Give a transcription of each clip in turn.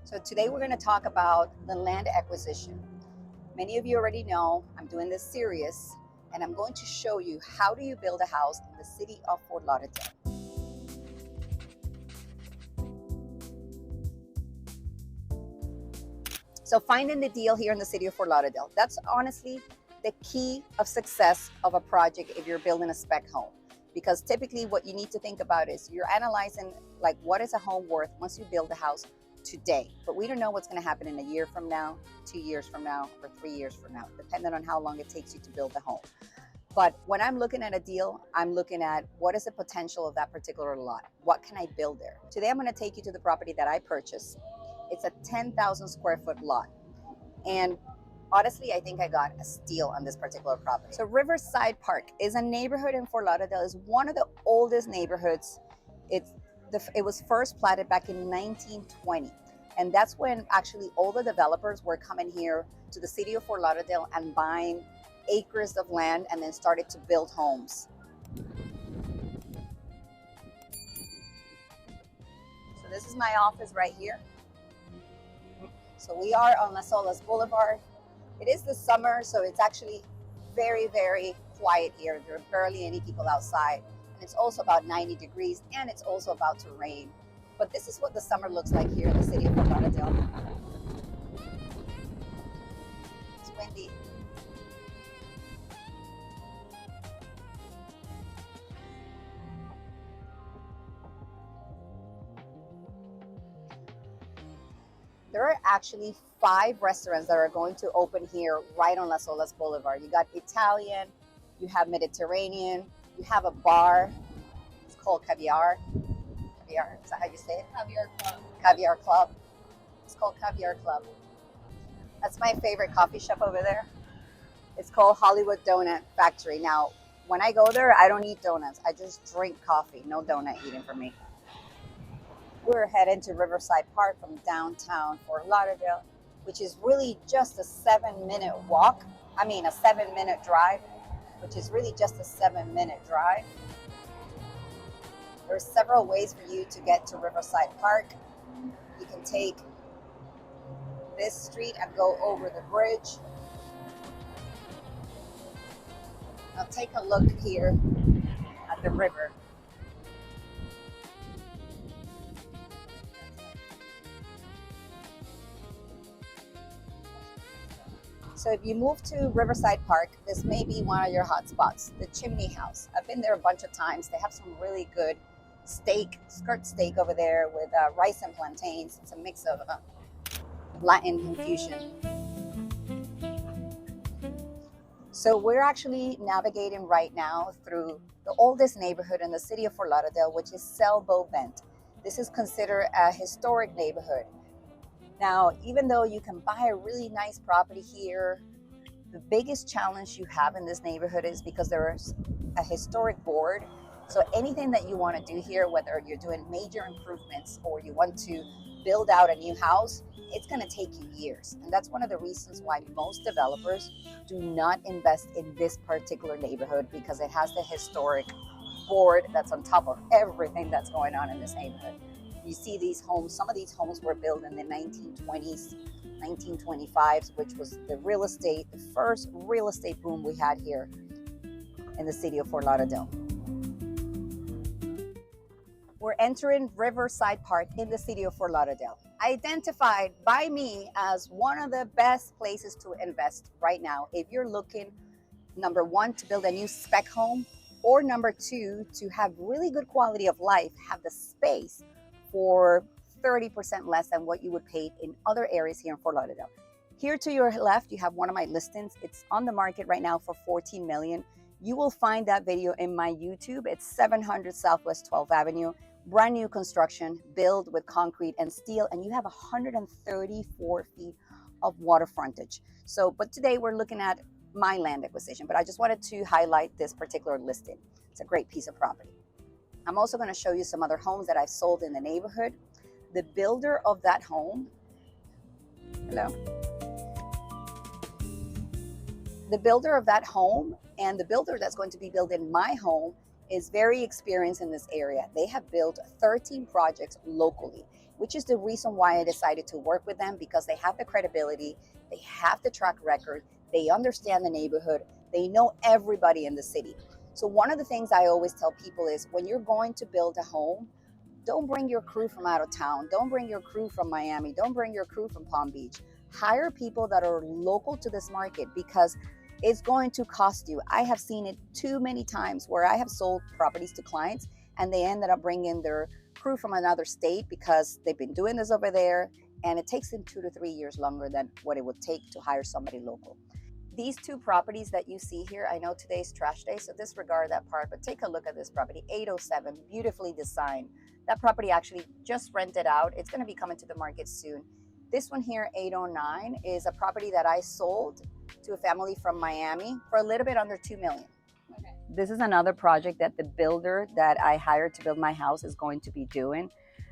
So today we're going to talk about the land acquisition. Many of you already know I'm doing this series and I'm going to show you how do you build a house in the city of Fort Lauderdale. So finding the deal here in the city of Fort Lauderdale, that's honestly the key of success of a project if you're building a spec home. Because typically what you need to think about is you're analyzing like what is a home worth once you build a house today. But we don't know what's going to happen in a year from now, 2 years from now, or 3 years from now, depending on how long it takes you to build a home. But when I'm looking at a deal, I'm looking at what is the potential of that particular lot? What can I build there? Today, I'm going to take you to the property that I purchased. It's a 10,000 square foot lot. And honestly, I think I got a steal on this particular property. So Riverside Park is a neighborhood in Fort Lauderdale. It's one of the oldest neighborhoods. It was first platted back in 1920. And that's when actually all the developers were coming here to the city of Fort Lauderdale and buying acres of land and then started to build homes. So this is my office right here. So we are on Olas Boulevard. It is the summer, so it's actually very, very quiet here. There are barely any people outside. And it's also about 90 degrees and it's also about to rain. But this is what the summer looks like here in the city of Fort Lauderdale. It's windy. There are actually 5 restaurants that are going to open here right on Olas Boulevard. You got Italian, you have Mediterranean, you have a bar. It's called Caviar. Caviar, is that how you say it? Caviar Club. Caviar Club. It's called Caviar Club. That's my favorite coffee shop over there. It's called Hollywood Donut Factory. Now, when I go there, I don't eat donuts. I just drink coffee. No donut eating for me. We're heading to Riverside Park from downtown Fort Lauderdale, which is really just a 7-minute walk. I mean, a 7-minute drive, which is really just a 7-minute drive. There are several ways for you to get to Riverside Park. You can take this street and go over the bridge. Now take a look here at the river. So if you move to Riverside Park, this may be one of your hot spots, the Chimney House. I've been there a bunch of times. They have some really good skirt steak over there with rice and plantains. It's a mix of Latin infusion. So we're actually navigating right now through the oldest neighborhood in the city of Fort Lauderdale, which is Sailboat Bend. This is considered a historic neighborhood. Now, even though you can buy a really nice property here, the biggest challenge you have in this neighborhood is because there's a historic board. So anything that you want to do here, whether you're doing major improvements or you want to build out a new house, it's going to take you years. And that's one of the reasons why most developers do not invest in this particular neighborhood, because it has the historic board that's on top of everything that's going on in this neighborhood. You see these homes, some of these homes were built in the 1920s, 1925s, which was the first real estate boom we had here in the city of Fort Lauderdale. We're entering Riverside Park in the city of Fort Lauderdale, identified by me as one of the best places to invest right now if you're looking, number 1, to build a new spec home, or number 2, to have really good quality of life, have the space for 30% less than what you would pay in other areas here in Fort Lauderdale. Here to your left, you have one of my listings. It's on the market right now for $14 million. You will find that video in my YouTube. It's 700 Southwest 12th Avenue, brand new construction, built with concrete and steel, and you have 134 feet of water frontage. But today we're looking at my land acquisition, but I just wanted to highlight this particular listing. It's a great piece of property. I'm also going to show you some other homes that I've sold in the neighborhood. The builder of that home, hello. The builder of that home and the builder that's going to be building my home is very experienced in this area. They have built 13 projects locally. which is the reason why I decided to work with them, because they have the credibility, they have the track record, they understand the neighborhood, they know everybody in the city. So one of the things I always tell people is when you're going to build a home, don't bring your crew from out of town. Don't bring your crew from Miami. Don't bring your crew from Palm Beach. Hire people that are local to this market, because it's going to cost you. I have seen it too many times where I have sold properties to clients and they ended up bringing their crew from another state because they've been doing this over there, and it takes them 2 to 3 years longer than what it would take to hire somebody local. These two properties that you see here, I know today's trash day, so disregard that part, but take a look at this property, 807, beautifully designed. That property actually just rented out. It's going to be coming to the market soon. This one here, 809, is a property that I sold to a family from Miami for a little bit under $2 million. Okay. This is another project that the builder that I hired to build my house is going to be doing.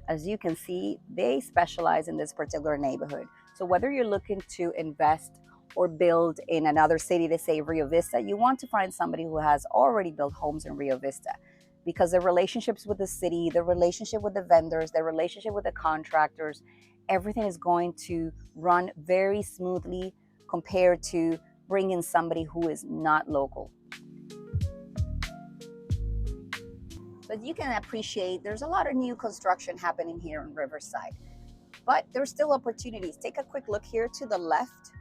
As you can see, they specialize in this particular neighborhood. So whether you're looking to invest or build in another city, to say Rio Vista, you want to find somebody who has already built homes in Rio Vista, because the relationships with the city, the relationship with the vendors, the relationship with the contractors, everything is going to run very smoothly compared to bringing somebody who is not local. But you can appreciate there's a lot of new construction happening here in Riverside, but there's still opportunities. Take a quick look here to the left.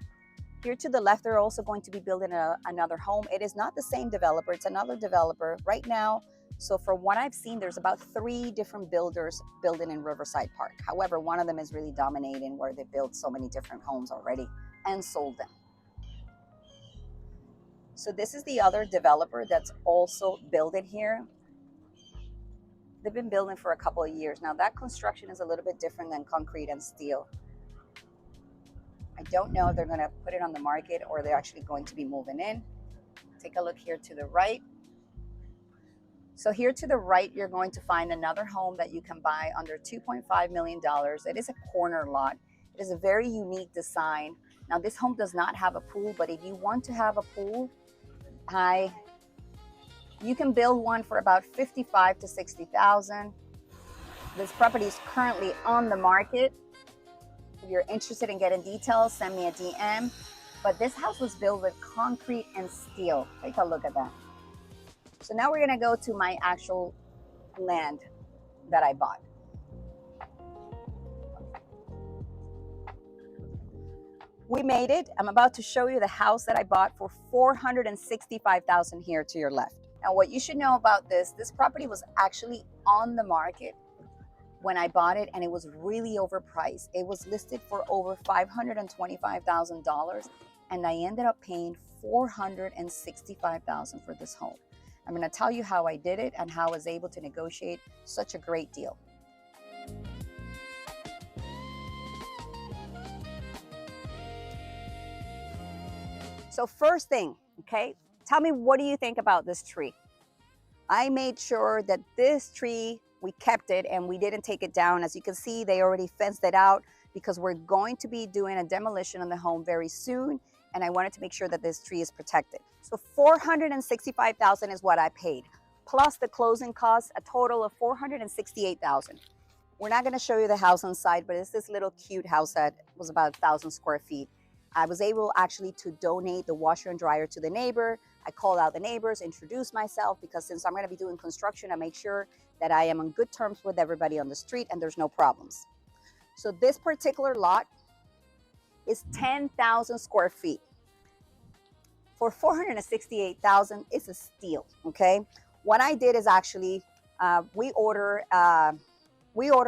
Here to the left, they're also going to be building another home. It is not the same developer, it's another developer right now. So from what I've seen, there's about 3 different builders building in Riverside Park. However, one of them is really dominating, where they built so many different homes already and sold them. So this is the other developer that's also building here. They've been building for a couple of years. Now that construction is a little bit different than concrete and steel. I don't know if they're going to put it on the market or they're actually going to be moving in. Take a look here to the right. So here to the right, you're going to find another home that you can buy under $2.5 million. It is a corner lot. It is a very unique design. Now this home does not have a pool, but if you want to have a pool, you can build one for about $55,000 to $60,000. This property is currently on the market. If you're interested in getting details, send me a DM. But this house was built with concrete and steel. Take a look at that. So now we're gonna go to my actual land that I bought. We made it. I'm about to show you the house that I bought for $465,000 here to your left. Now what you should know about this property was actually on the market when I bought it, and it was really overpriced. It was listed for over $525,000, and I ended up paying $465,000 for this home. I'm going to tell you how I did it and how I was able to negotiate such a great deal. So first thing, okay, tell me, what do you think about this tree? I made sure that this tree, we kept it and we didn't take it down. As you can see, they already fenced it out because we're going to be doing a demolition on the home very soon, and I wanted to make sure that this tree is protected. So $465,000 is what I paid, plus the closing costs, a total of $468,000. We're not going to show you the house inside, but it's this little cute house that was about 1,000 square feet. I was able actually to donate the washer and dryer to the neighbor. I called out the neighbors, introduced myself, because since I'm going to be doing construction, I make sure that I am on good terms with everybody on the street and there's no problems. So this particular lot is 10,000 square feet. For $468,000, it's a steal, okay? What I did is actually, we order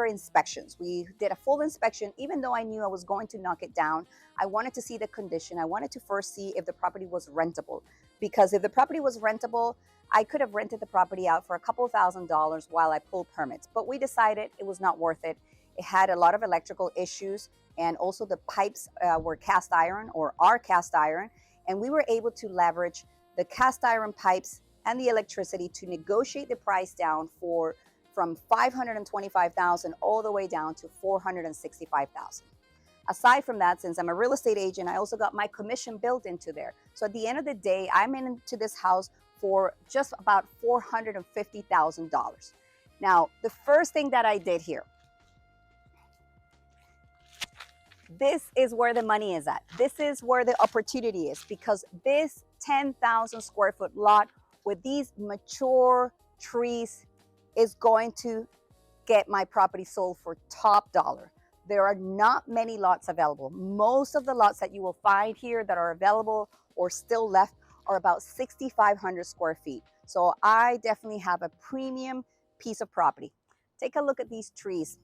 inspections. We did a full inspection. Even though I knew I was going to knock it down, I wanted to see the condition. I wanted to first see if the property was rentable, because if the property was rentable, I could have rented the property out for a couple $1,000s while I pulled permits. But we decided it was not worth it. It had a lot of electrical issues, and also the pipes were cast iron, or are cast iron, and we were able to leverage the cast iron pipes and the electricity to negotiate the price down from $525,000 all the way down to $465,000. Aside from that, since I'm a real estate agent, I also got my commission built into there. So at the end of the day, I'm into this house for just about $450,000. Now, the first thing that I did here, This is where the money is at. This is where the opportunity is, because this 10,000 square foot lot with these mature trees is going to get my property sold for top dollar. There are not many lots available. Most of the lots that you will find here that are available or still left are about 6,500 square feet. So I definitely have a premium piece of property. Take a look at these trees.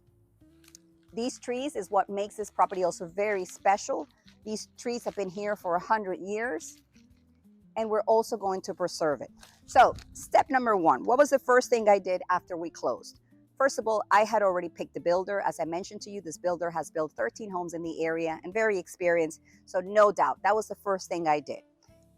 These trees is what makes this property also very special. These trees have been here for 100 years, and we're also going to preserve it. So step number one, what was the first thing I did after we closed? First of all, I had already picked the builder. As I mentioned to you, this builder has built 13 homes in the area and very experienced. So no doubt, that was the first thing I did.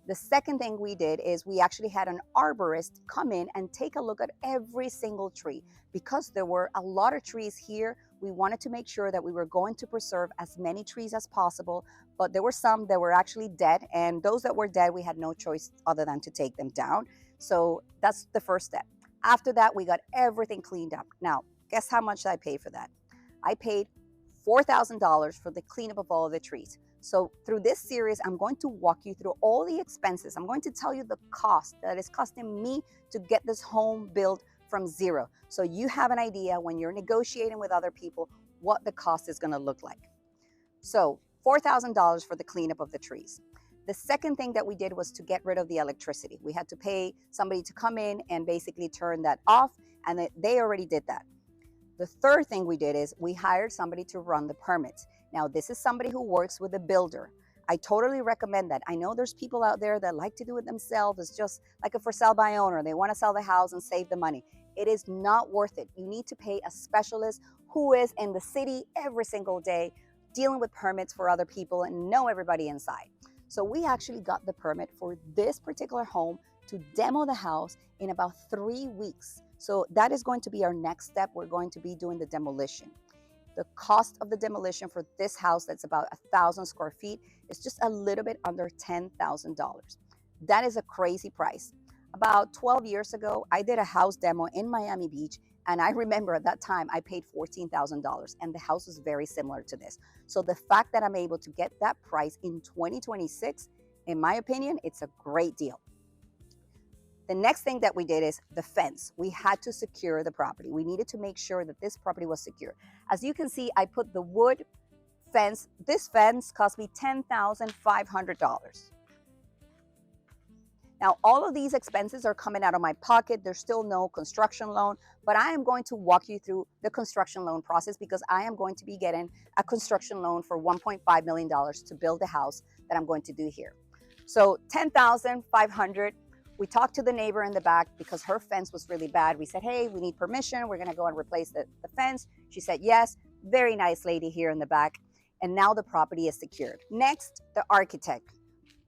The second thing we did is we actually had an arborist come in and take a look at every single tree. Because there were a lot of trees here, we wanted to make sure that we were going to preserve as many trees as possible, but there were some that were actually dead, and those that were dead, we had no choice other than to take them down. So that's the first step. After that, we got everything cleaned up. Now, guess how much I paid for that? I paid $4,000 for the cleanup of all of the trees. So through this series, I'm going to walk you through all the expenses. I'm going to tell you the cost that is costing me to get this home built from zero. So you have an idea when you're negotiating with other people what the cost is going to look like. So $4,000 for the cleanup of the trees. The second thing that we did was to get rid of the electricity. We had to pay somebody to come in and basically turn that off, and they already did that. The third thing we did is we hired somebody to run the permits. Now, this is somebody who works with a builder. I totally recommend that. I know there's people out there that like to do it themselves. It's just like a for sale by owner. They want to sell the house and save the money. It is not worth it. You need to pay a specialist who is in the city every single day dealing with permits for other people and know everybody inside. So we actually got the permit for this particular home to demo the house in about 3 weeks. So that is going to be our next step. We're going to be doing the demolition. The cost of the demolition for this house that's about 1,000 square feet is just a little bit under $10,000. That is a crazy price. About 12 years ago, I did a house demo in Miami Beach, and I remember at that time I paid $14,000, and the house was very similar to this. So the fact that I'm able to get that price in 2026, in my opinion, it's a great deal. The next thing that we did is the fence. We had to secure the property. We needed to make sure that this property was secure. As you can see, I put the wood fence. This fence cost me $10,500. Now, all of these expenses are coming out of my pocket. There's still no construction loan, but I am going to walk you through the construction loan process because I am going to be getting a construction loan for $1.5 million to build the house that I'm going to do here. So $10,500. We talked to the neighbor in the back because her fence was really bad. We said, hey, we need permission. We're going to go and replace the fence. She said, yes. Very nice lady here in the back. And now the property is secured. Next, the architect.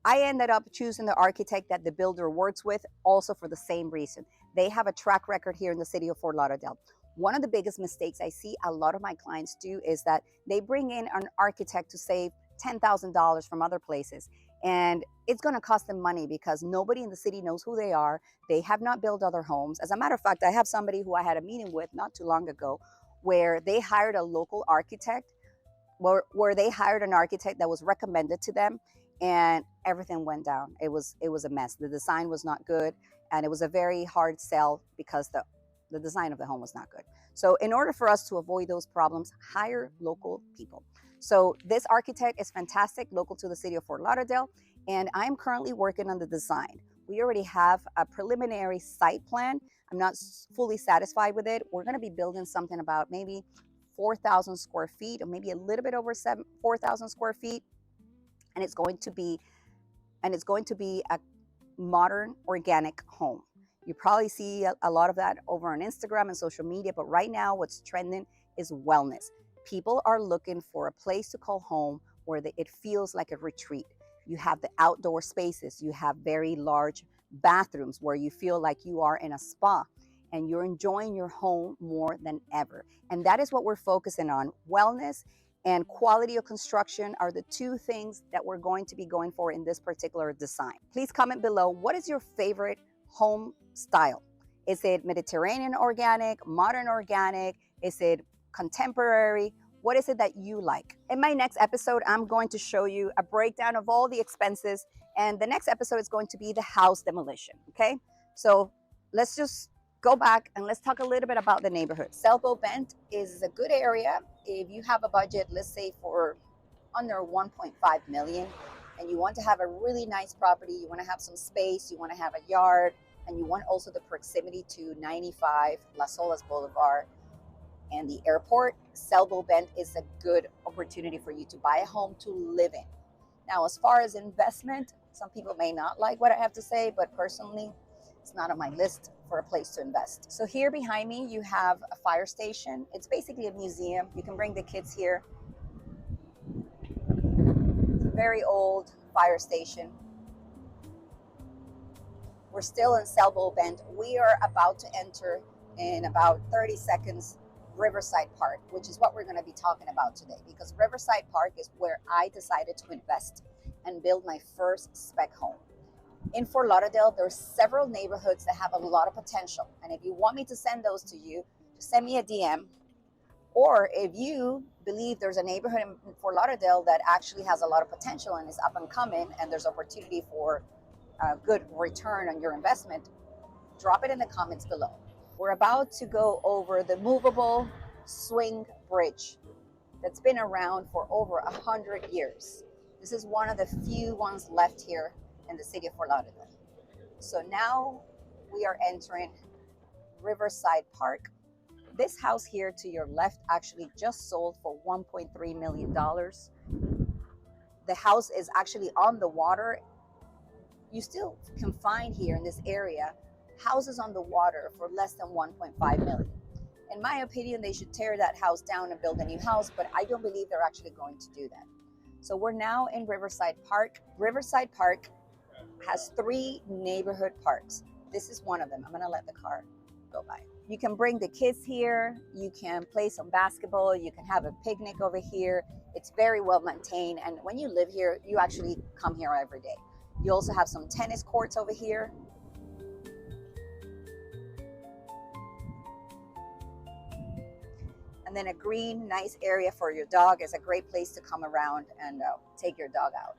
I ended up choosing the architect that the builder works with also for the same reason. They have a track record here in the city of Fort Lauderdale. One of the biggest mistakes I see a lot of my clients do is that they bring in an architect to save $10,000 from other places. And it's going to cost them money because nobody in the city knows who they are. They have not built other homes. As a matter of fact, I have somebody who I had a meeting with not too long ago where they hired a local architect, where they hired an architect that was recommended to them, and everything went down. It was a mess. The design was not good, and it was a very hard sell because the design of the home was not good. So in order for us to avoid those problems, hire local people. So this architect is fantastic, local to the city of Fort Lauderdale, and I'm currently working on the design. We already have a preliminary site plan. I'm not fully satisfied with it. We're going to be building something about maybe 4,000 square feet or maybe a little bit over 4,000 square feet. And it's going to be a modern organic home. You probably see a lot of that over on Instagram and social media, but right now what's trending is wellness. People are looking for a place to call home where it feels like a retreat. You have the outdoor spaces, you have very large bathrooms where you feel like you are in a spa and you're enjoying your home more than ever. And that is what we're focusing on. Wellness and quality of construction are the two things that we're going to be going for in this particular design. Please comment below, what is your favorite home style? Is it Mediterranean organic, modern organic? Is it contemporary? What is it that you like? In my next episode, I'm going to show you a breakdown of all the expenses, and the next episode is going to be the house demolition, okay? So let's just go back and let's talk a little bit about the neighborhood. Sailboat Bend is a good area if you have a budget, let's say for under 1.5 million, and you want to have a really nice property, you want to have some space, you want to have a yard, and you want also the proximity to 95 Las Olas Boulevard and the airport. Sailboat Bend is a good opportunity for you to buy a home to live in. Now, as far as investment, some people may not like what I have to say, but personally, it's not on my list for a place to invest. So here behind me, you have a fire station. It's basically a museum. You can bring the kids here. It's a very old fire station. We're still in Sailboat Bend. We are about to enter in about 30 seconds Riverside Park, which is what we're going to be talking about today, because Riverside Park is where I decided to invest and build my first spec home. In Fort Lauderdale, there are several neighborhoods that have a lot of potential. And if you want me to send those to you, just send me a DM. Or if you believe there's a neighborhood in Fort Lauderdale that actually has a lot of potential and is up and coming, and there's opportunity for a good return on your investment, drop it in the comments below. We're about to go over the movable swing bridge that's been around for over 100 years. This is one of the few ones left here in the city of Fort Lauderdale. So now we are entering Riverside Park. This house here to your left actually just sold for $1.3 million. The house is actually on the water. You still can find here in this area houses on the water for less than 1.5 million. In my opinion, they should tear that house down and build a new house, but I don't believe they're actually going to do that. So we're now in Riverside Park. Riverside Park has 3 neighborhood parks. This is one of them. I'm gonna let the car go by. You can bring the kids here. You can play some basketball. You can have a picnic over here. It's very well maintained. And when you live here, you actually come here every day. You also have some tennis courts over here. And then a green, nice area for your dog is a great place to come around and take your dog out.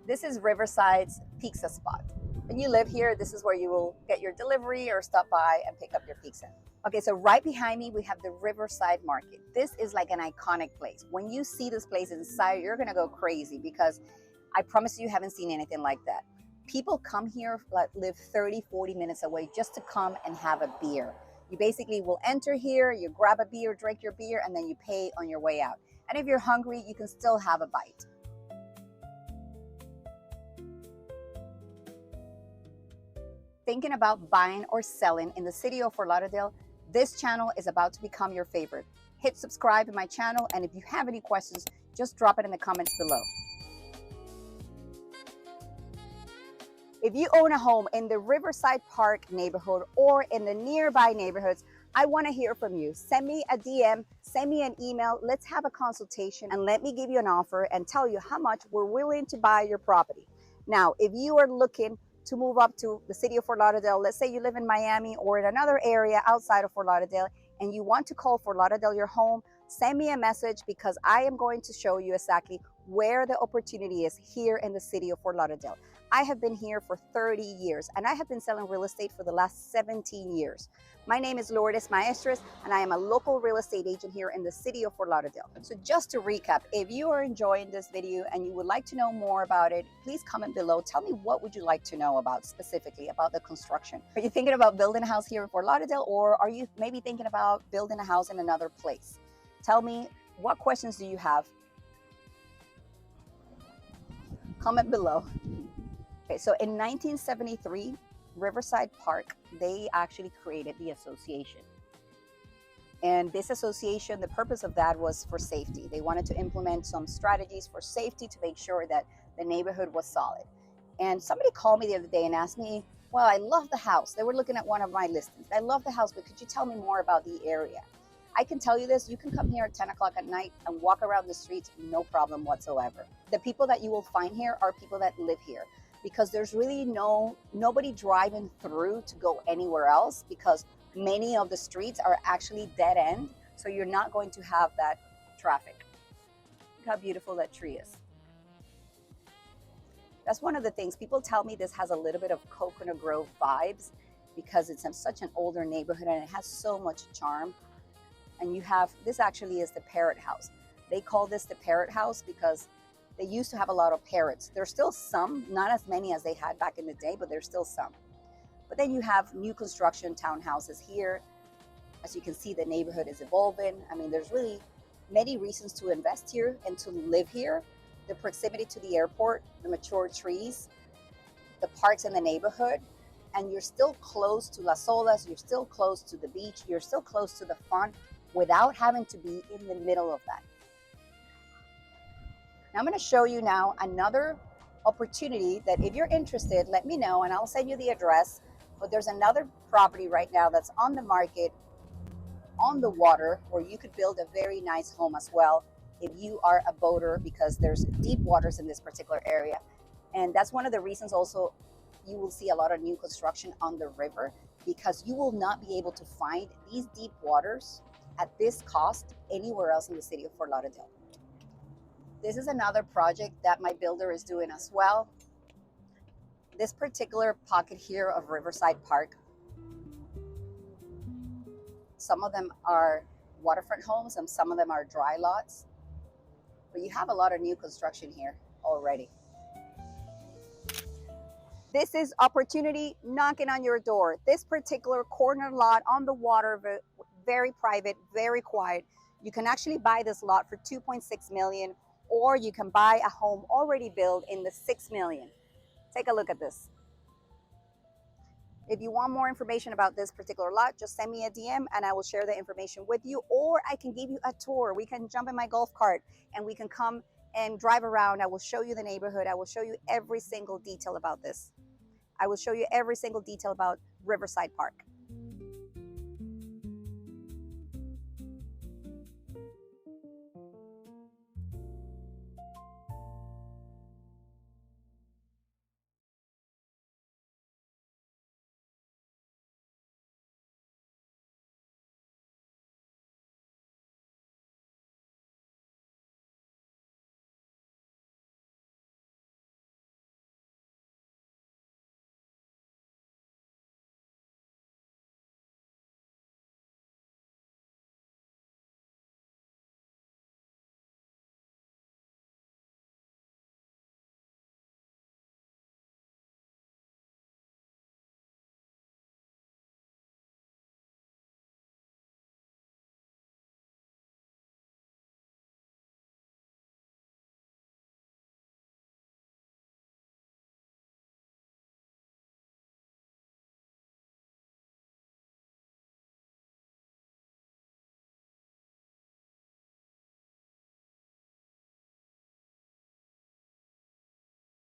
This is Riverside's pizza spot. When you live here, this is where you will get your delivery or stop by and pick up your pizza. Okay, so right behind me, we have the Riverside Market. This is like an iconic place. When you see this place inside, you're gonna go crazy, because I promise you haven't seen anything like that. People come here, like live 30, 40 minutes away just to come and have a beer. You basically will enter here, you grab a beer, drink your beer, and then you pay on your way out. And if you're hungry, you can still have a bite. Thinking about buying or selling in the city of Fort Lauderdale, this channel is about to become your favorite. Hit subscribe to my channel, and if you have any questions, just drop it in the comments below. If you own a home in the Riverside Park neighborhood or in the nearby neighborhoods, I want to hear from you. Send me a DM, send me an email. Let's have a consultation and let me give you an offer and tell you how much we're willing to buy your property. Now, if you are looking to move up to the city of Fort Lauderdale, let's say you live in Miami or in another area outside of Fort Lauderdale, and you want to call Fort Lauderdale your home, send me a message, because I am going to show you exactly where the opportunity is here in the city of Fort Lauderdale. I have been here for 30 years, and I have been selling real estate for the last 17 years. My name is Lourdes Maestres, and I am a local real estate agent here in the city of Fort Lauderdale. So just to recap, if you are enjoying this video and you would like to know more about it, please comment below. Tell me, what would you like to know about specifically about the construction? Are you thinking about building a house here in Fort Lauderdale, or are you maybe thinking about building a house in another place? Tell me, what questions do you have? Comment below. Okay, so in 1973, Riverside Park, they actually created the association. And this association, the purpose of that was for safety. They wanted to implement some strategies for safety to make sure that the neighborhood was solid. And somebody called me the other day and asked me, well, I love the house. They were looking at one of my listings. I love the house, but could you tell me more about the area? I can tell you this, you can come here at 10 o'clock at night and walk around the streets, no problem whatsoever. The people that you will find here are people that live here, because there's really nobody driving through to go anywhere else, because many of the streets are actually dead end. So you're not going to have that traffic. Look how beautiful that tree is. That's one of the things. People tell me this has a little bit of Coconut Grove vibes because it's in such an older neighborhood and it has so much charm. And you have, this actually is the parrot house. They call this the parrot house because they used to have a lot of parrots. There's still some, not as many as they had back in the day, but there's still some. But then you have new construction townhouses here. As you can see, the neighborhood is evolving. I mean, there's really many reasons to invest here and to live here. The proximity to the airport, the mature trees, the parks in the neighborhood, and you're still close to Las Olas, you're still close to the beach, you're still close to the fun without having to be in the middle of that. Now I'm going to show you now another opportunity that if you're interested, let me know and I'll send you the address. But there's another property right now that's on the market on the water where you could build a very nice home as well if you are a boater, because there's deep waters in this particular area. And that's one of the reasons also you will see a lot of new construction on the river, because you will not be able to find these deep waters at this cost anywhere else in the city of Fort Lauderdale. This is another project that my builder is doing as well. This particular pocket here of Riverside Park, some of them are waterfront homes and some of them are dry lots. But you have a lot of new construction here already. This is opportunity knocking on your door. This particular corner lot on the water, very private, very quiet. You can actually buy this lot for $2.6 million, or you can buy a home already built in the $6 million. Take a look at this. If you want more information about this particular lot, just send me a DM and I will share the information with you, or I can give you a tour. We can jump in my golf cart and we can come and drive around. I will show you the neighborhood. I will show you every single detail about this. I will show you every single detail about Riverside Park.